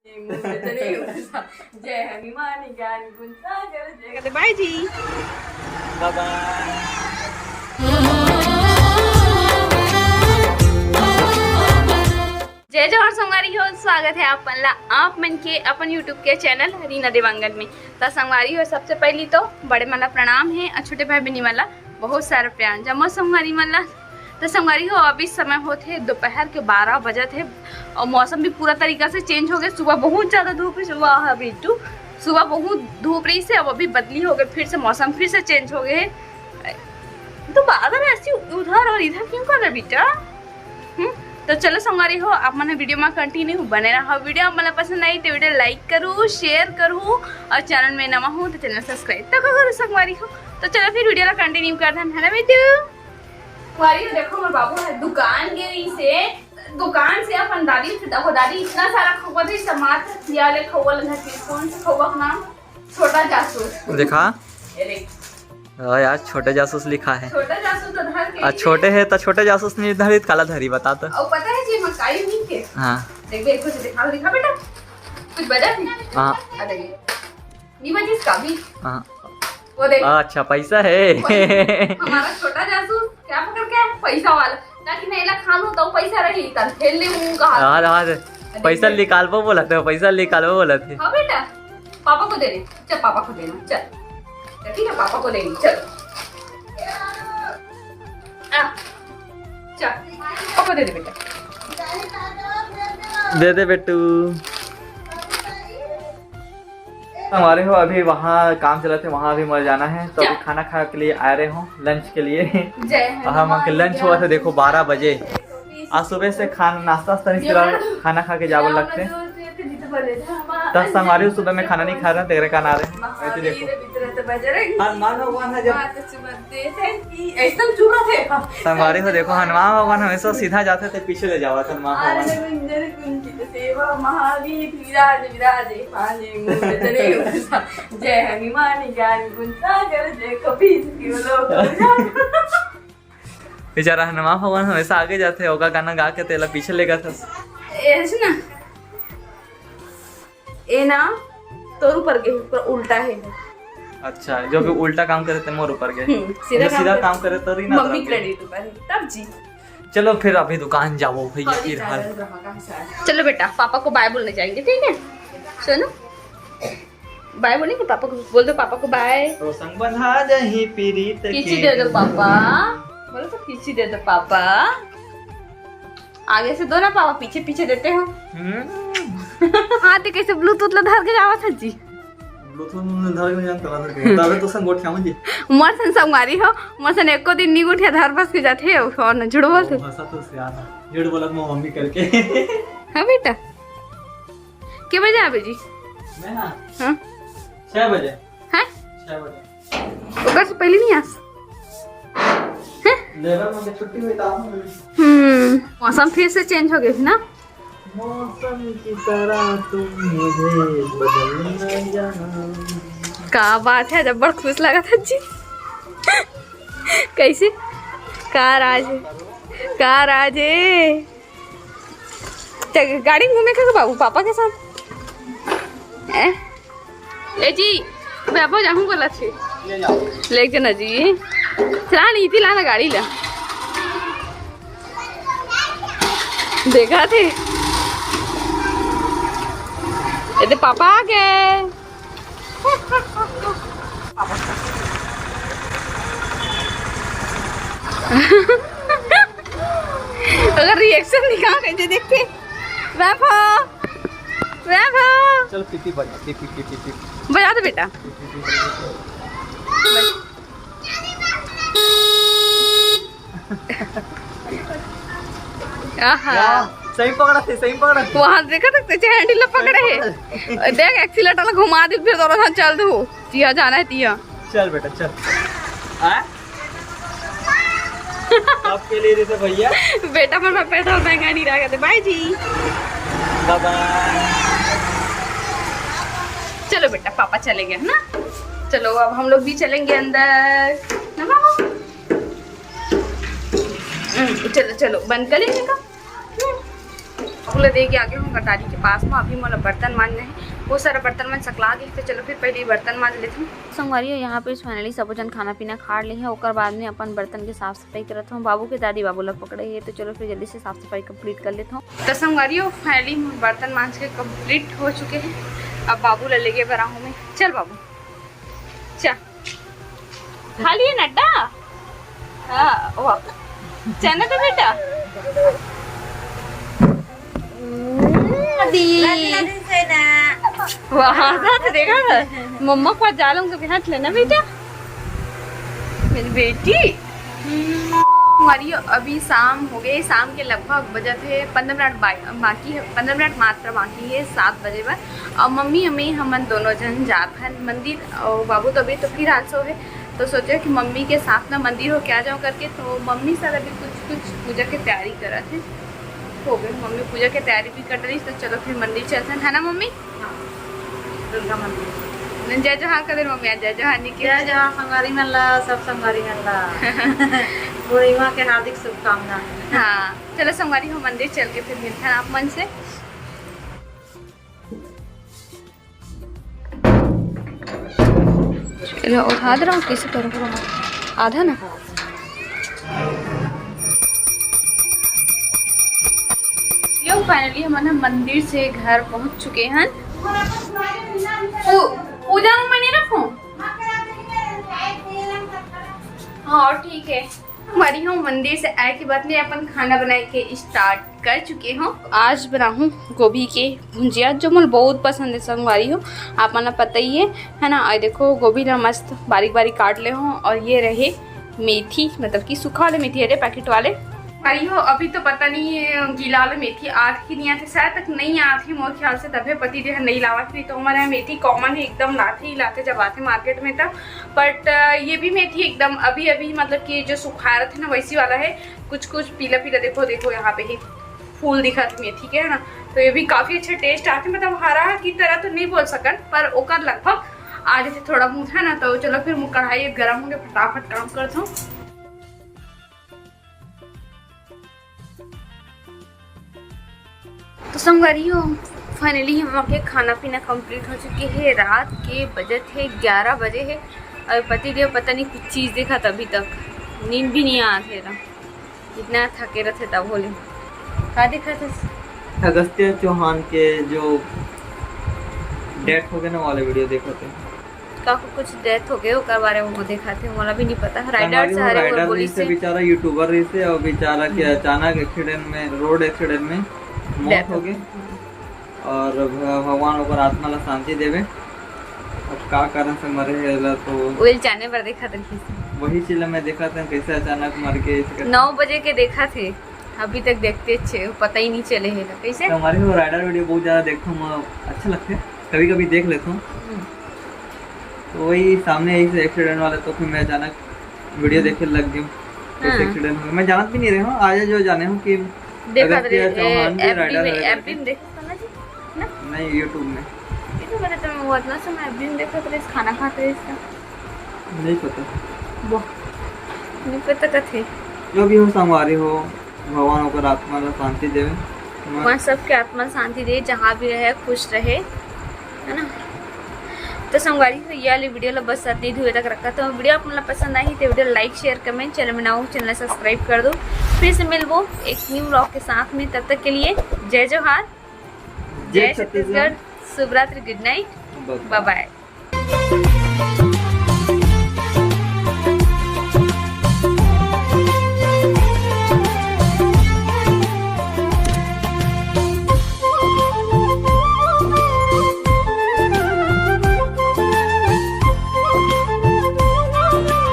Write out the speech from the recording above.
जय हनुमान ज्ञान गुण सागर जय कहते बाय जी जय जवाहर संगवारी हो। स्वागत है आप मन के अपन यूट्यूब के चैनल रीना देवांगन में। तो संगवारी हो, सबसे पहली तो बड़े मला प्रणाम है और छोटे भाई बहनी वाला बहुत सारा प्यार जमो संगवारी मला। तो संगवारी हो, अभी समय होते दोपहर के 12 बजे थे और मौसम भी पूरा तरीका से चेंज हो गया। सुबह बहुत ज़्यादा धूप है, सुबह बहुत धूप रही से अब अभी बदली हो गई, फिर से मौसम फिर से चेंज हो गए। तो बादल ऐसी उधर और इधर क्यों कर रहे बेटा? तो चलो संगवारी हो, आप मैंने वीडियो में कंटिन्यू बने रहा। वीडियो आप मतलब पसंद आई तो वीडियो लाइक करूँ, शेयर करूँ और चैनल में नवा हूँ तो चैनल सब्सक्राइब तो करो संगवारी हो। तो चलो फिर वीडियो ला कंटिन्यू करते हैं, है ना बेटू? संगवारी हो देखो मेरे बाबू है दुकान से अपन दादी इतना सारा खबर है समाज दिया ले खबर लगा के कौन सा खबर का नाम छोटा जासूस देखा यार, छोटे जासूस लिखा है। छोटा जासूस तो धर के छोटे है तो छोटे जासूस निर्धारित काला धरी बता तो। और पता है जी मकाई नहीं के। हां देख कुछ दिखा बेटा, कुछ बजा थी। हां अरे नहीं बजी इसका भी। हां वो देख, अच्छा पैसा है। हमारा छोटा जासूस क्या पकड़ के पैसा वाला ताकि मैं इला खान होता हूं, पैसा रही तन खेल ले मुंह का हाथ। हां पैसा निकालबो बोलत है, पैसा निकालबो बोलत है। हां बेटा पापा को दे दे, चल पापा को देना, चल ठीक है पापा को देंगे, चल चल पापा को दे दे बेटा, दे दे बेटू। हमारे हो अभी वहाँ काम चला थे, वहाँ भी मर जाना है तो अभी खाना खा के लिए आ रहे हो लंच के लिए। हम लंच हुआ था देखो 12 बजे। आज सुबह से नाश्ता खाना खा के जावल लगते। दस संगवारी सुबह में खाना नहीं खा रहे, तेरे का ना रहे देखो। संगवारी हो देखो, हनुमान भगवान हमेशा सीधा जाते थे, पीछे ले जावा था हनुमान जय हनुमान ज्ञान गुण सागर जय कबीर बेचारा हनुमान भगवान हमेशा आगे जाते होगा, गाना गा के तेला पीछे ले गया था। ना ए ना तोर ऊपर गए, पर उल्टा है। अच्छा, जो भी उल्टा काम करे थे मोर ऊपर गए, सीधा काम करे तो रीना मम्मी क्रेडिट ऊपर है तब जी। चलो फिर अभी दुकान जाओ भैया की हाल। चलो बेटा पापा को बाय बोलने जाएंगे, ठीक है? सुनो बाय बोलेंगे पापा को, बोल दो पापा को बाय। तो संग बंधा जही पीरीत किसी दे दो पापा, बोलो तो किसी दे दो पापा। आगे से दो ना पापा, पीछे पीछे देते हो। हाँ तो कैसे ब्लूटूथ ला धर के जावा था जी? ब्लूटूथ धर के जानता धर के तबे तो संग गोठिया में जी मोर सन संगवारी हो, मोर सन एको दिन नी गोठिया धर बस के जाते हो और न झुड़ बोलते। भाषा तो से आना झुड़ बोलत मम्मी करके। हां बेटा के बजे आबे जी? मैं हां 6 बजे। हैं 6 बजे ओकर से पहले नहीं आस लेबर में छुट्टी हुई था। मौसम फिर से चेंज हो गया ना, मौसम की तरह तुम मुझे बदलना जाना। का बात है, जब बड़ खुश लगा था जी। कैसे कार आज गाड़ी में घूमे का बाबू पापा के साथ ले जी। बाबू जाऊँ बोला थे ले जाना जी, चला नहीं थी लाना गाड़ी ला, देखा थे ये पापा आ गए। अगर रिएक्शन दिखा कैसे देखते चल पीपी बजा दो बेटा। सही पकड़ा थे वहाँ देखा था हैंडल पकड़े है, देख एक्सीलेटर घुमा दी फिर दोनों साथ चल दो तिया जाना है तिया। चल बेटा चल। आपके लिए देते भैया बेटा पर पेट्रोल महंगा नहीं रहा कहते बाय जी। चलो बेटा पापा चले गए ना, चलो अब हम लोग भी चलेंगे अंदर ना मामा। चलो चलो बंद कर लेने का। बोले दे के आगे हूँ गटारी के पास में। अभी मोला बर्तन मांजने है, बहुत सारा बर्तन मन सकला गए। तो चलो फिर पहले बर्तन मांज लेते हूँ। संगवारी यहाँ पे फाइनली सब जन खाना पीना खा ले हैं। ओकर बाद में अपन बर्तन के साफ सफाई करत हूँ। बाबू के दादी बाबू लोग पकड़े है, तो चलो फिर जल्दी से साफ सफाई कंप्लीट कर लेता हूँ। तो संगवारी फाइनली बर्तन मांज के कंप्लीट हो चुके हैं। अब बाबू ले लेके बरा हूँ मैं। चल बाबू चल खा लिए नड्डा। हाँ चना तो बेटा वहाँ से देखा मम्मा को जा लूँ तो हाथ लेना बेटा मेरी बेटी। हमारी अभी शाम हो गई, शाम के लगभग बजे थे 15 मिनट बाकी है, 15 मिनट मात्र बाकी है 7 बजे पर। और मम्मी हमें हम दोनों जन जात हैं मंदिर, और बाबू तो अभी तो फिर हादसा है, तो सोचे कि मम्मी के साथ ना मंदिर हो क्या जाऊँ करके। तो मम्मी सर अभी कुछ पूजा की तैयारी कर रहे थे, हो गए मम्मी पूजा की तैयारी भी कर रही। तो चलो फिर मंदिर चलते हैं, है ना मम्मी? दुर्गा मंदिर जय जहाँ कर मम्मी आज जय जहाँ निकल जय जहाँ संगारी मल्ला सब संगारी मल्ला पूरी माँ के हार्दिक शुभकामनाएं। हाँ चलो संगवारी हो मंदिर चल के फिर मिलते हैं आप मन से। चलो उठा दे रहा हूँ, कैसे करूँ आधा ना। यो फाइनली हम ना मंदिर से घर पहुँच चुके हैं। पूजा में मैं नहीं रखूं? हाँ ठीक है। हमारी हम मंदिर से आए के बाद में अपन खाना बनाए के स्टार्ट कर चुके हो। आज बनाऊँ गोभी के भुंजिया जो मुझे बहुत पसंद है संगवारी हो, आप मना पता ही है ना। और देखो गोभी ना मस्त बारीक बारीक काट ले हो। और ये रहे मेथी, मतलब कि सूखा वाले मेथी है पैकेट वाले। आई हो अभी तो पता नहीं है गीला वाले मेथी आठ की नहीं आते, शायद तक नहीं आती मोर ख्याल से, तभी पति जो है नहीं लावा थी। तो हमारे यहाँ मेथी कॉमन है, एकदम लाते ही लाते जब आते मार्केट में तब। बट ये भी मेथी एकदम अभी अभी मतलब कि जो सुखा रहे थे ना वैसी वाला है, कुछ कुछ पीला पीला। देखो देखो यहाँ पे ही फूल दिखा थे मेथी के, है ना। तो ये भी काफ़ी अच्छे टेस्ट आते, मतलब हरा की तरह तो नहीं बोल सकन पर ओकर लगभग आ जाते थोड़ा बहुत, है ना। तो चलो फिर कढ़ाई गर्म होंगे, फटाफट काम करता हूँ। तो संगवारी हो फाइनली हम आपके खाना पीना कंप्लीट हो चुके हैं। रात के बजट है 11 बजे है। और पति देव पता नहीं कुछ चीज़ देखा तभी तक नींद भी नहीं आते था, इतना थके रहते तब। बोले क्या देखा था? अगस्त्य चौहान के जो डेथ हो गए ना वाले वीडियो देखा थे। काफी कुछ डेथ हो गए ओकर बारे में देखा थे, मला भी नहीं पता। राइडर से हरे और पुलिस से बेचारा यूट्यूबर रही से, और बेचारा के अचानक एक्सीडेंट में, रोड एक्सीडेंट में मौत हो गई। और भगवान ओकर आत्मा ला शांति देवे। अब का कारण से मरे है तो वही जाने पर देखा था, वही चीज मैं देखा था कैसे अचानक मर के। 9 बजे के देखा थे, अभी तक देखते अच्छे पता ही नहीं चले है कैसे। तो हमारे वो राइडर वीडियो बहुत ज़्यादा देखता हूँ, अच्छा लगता है, कभी कभी देख लेता हूँ। तो वही सामने यही से एक्सीडेंट वाला, तो फिर मैं अचानक वीडियो देखे लग गई कैसे एक्सीडेंट हो गया। मैं जानत भी नहीं रहा हूँ, आज जो जाने हूँ कि देखा चौहान के राइडर एफबी में देखा था ना, नहीं यूट्यूब में। इतना बता तो मैं बहुत ना समय एफबी में देखा था, इस खाना खाते इसका नहीं पता, वाह नहीं पता का थे। जो भी हो संगवारी हो, भगवान होकर आत्मा को शांति देवे, वहाँ सबके आत्मा शांति दे, जहाँ भी रहे खुश रहे, है ना। तो संगवारी ये वाली वीडियो ला बस इतनी दूर तक रखा। तो वीडियो आप मतलब पसंद आई तो video like share comment, channel में ना हो चैनल सब्सक्राइब कर दो। फिर से मिलबो एक न्यू व्लॉग के साथ में, तब तक के लिए जय जोहार, जय छत्तीसगढ़, शुभ रात्रि, गुड नाइट, बाय बाय।